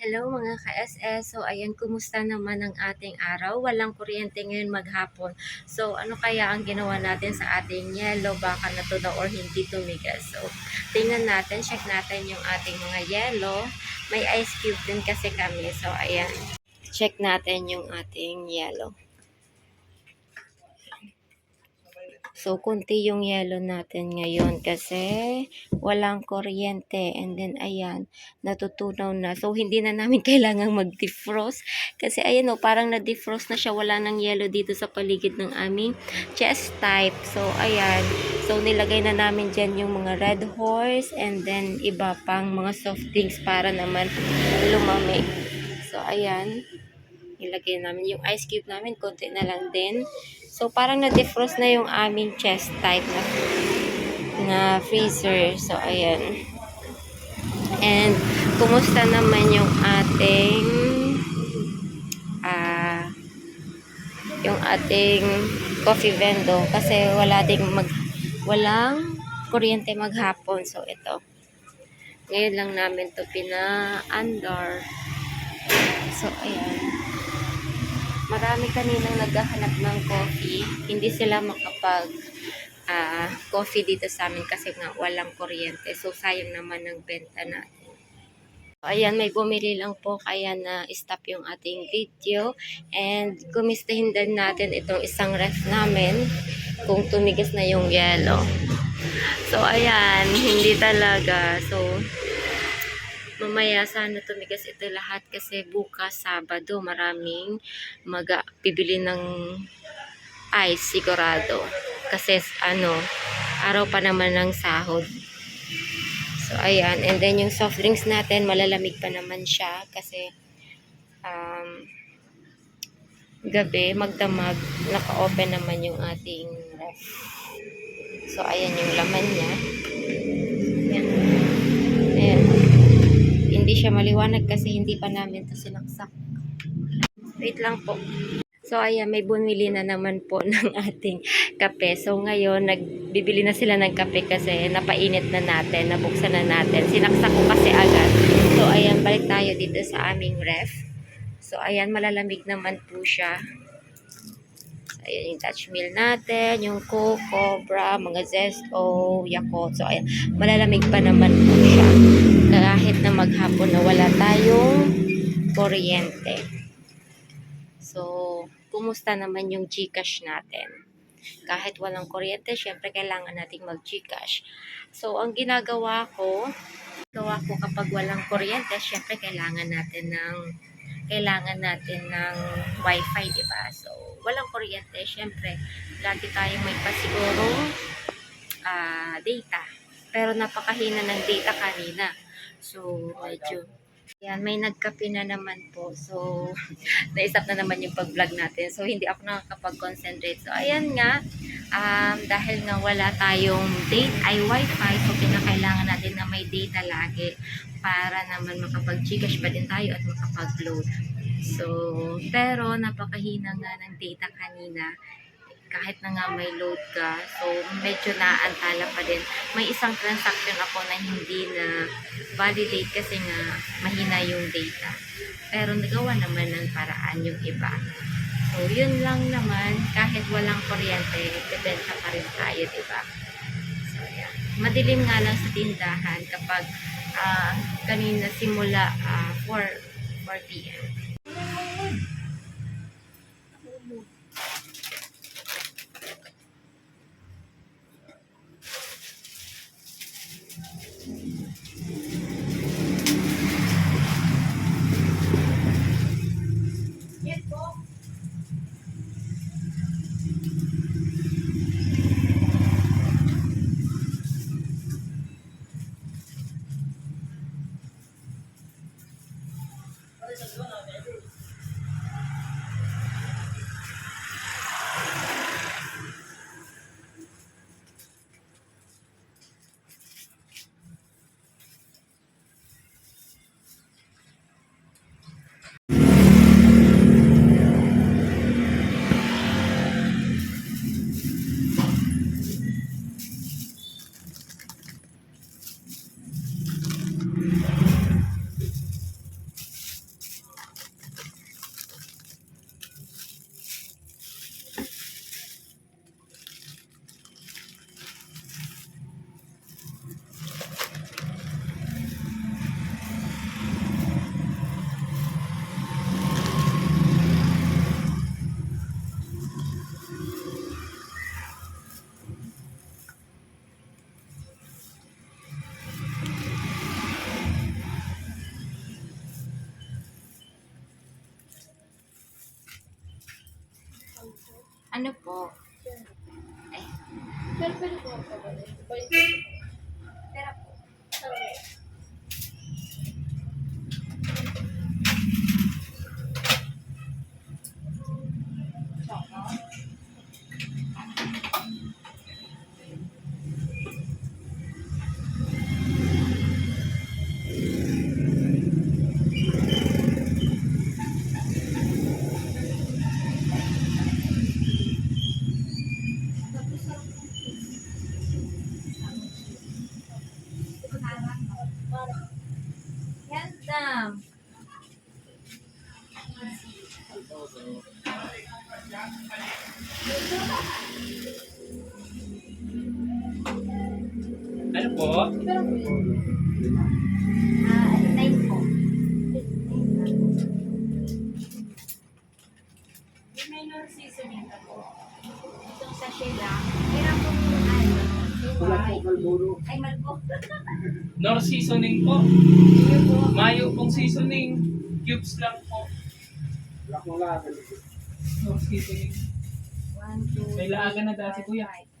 Hello mga ka-SS. So ayan, kumusta naman ang ating araw? Walang kuryente ngayon maghapon. So ano kaya ang ginawa natin sa ating yellow? Baka natunaw or hindi tumigas. So tingnan natin, check natin yung ating mga yellow. May ice cube din kasi kami. So ayan, check natin yung ating yellow. So, kunti yung yellow natin ngayon kasi walang kuryente. And then, ayan, natutunaw na. So, hindi na namin kailangang mag-defrost. Kasi, ayan o, parang na-defrost na siya. Wala nang yellow dito sa paligid ng aming chest type. So, ayan. So, nilagay na namin dyan yung mga Red Horse and then iba pang mga soft drinks para naman lumamig. So, ayan. Ilagay namin yung ice cube namin, konti na lang din. So, parang na-defrost na yung aming chest type na freezer. So, ayan. And, kumusta naman yung ating yung ating coffee vendor kasi walang kuryente maghapon. So, ito. Ngayon lang namin to pina-under. So, ayan. Marami kaninang naghahanap ng coffee. Hindi sila makapag coffee dito sa amin kasi nga walang kuryente. So, sayang naman ng benta natin. So, ayan, may bumili lang po kaya na stop yung ating video. And, kumistahin din natin itong isang ref namin kung tumigas na yung yellow. So, ayan, hindi talaga. So, mamaya sana tumigas ito lahat kasi bukas Sabado maraming bibili ng ice sigurado kasi araw pa naman ng sahod. So ayan, and then yung soft drinks natin malalamig pa naman siya kasi gabi magdamag naka-open naman yung ating ref. So ayan yung laman niya. Ayan. Ayan. Hindi siya maliwanag kasi hindi pa namin ito sinaksak. Wait lang po. So, ayan, may bumili na naman po ng ating kape. So, ngayon, nagbibili na sila ng kape kasi napainit na natin, nabuksan na natin. Sinaksak ko kasi agad. So, ayan, balik tayo dito sa aming ref. So, ayan, malalamig naman po siya. So, ayan yung Dutch Mill natin, yung Coke, Cobra, mga Zesto, Yakult. So, ayan, malalamig pa naman po siya. Kahit na maghapon na wala tayong kuryente. So, kumusta naman yung GCash natin? Kahit walang kuryente, syempre kailangan nating mag-GCash. So, ang ginagawa ko kapag walang kuryente, syempre kailangan natin ng wifi, diba? So, walang kuryente, syempre, lagi tayong may pasigurong data. Pero napakahina ng data kanina. So, medyo yan, may nagkape na naman po. So, naisap na naman yung pag-vlog natin. So, hindi ako nakakapag-concentrate. So, ayan nga, dahil nga wala tayong wifi, so pinakailangan natin na may data lagi para naman makapag-Gcash pa din tayo at makapag-load. So, pero napakahina nga ng data kanina. Kahit na nga may load ka, so medyo naantala pa din. May isang transaction ako na hindi na validate kasi nga mahina yung data. Pero nagawa naman ng paraan yung iba. So, yun lang naman, kahit walang kuryente, bebenta pa rin tayo, diba? So, yan. Madilim nga lang sa tindahan kapag kanina simula 4 p.m. Ano po? Eh, Pero pwede po ako ba? pera po. Ganda. Ano po? Pero po yun. Nine po. Yung minor seasoning na po. Itong sachet lang. Meron po ay malbo. Nor seasoning po. Iyo po. Mayo pong seasoning. Cubes lang po. Nor seasoning. 1, 2, May laagan na dati, kuya. 5.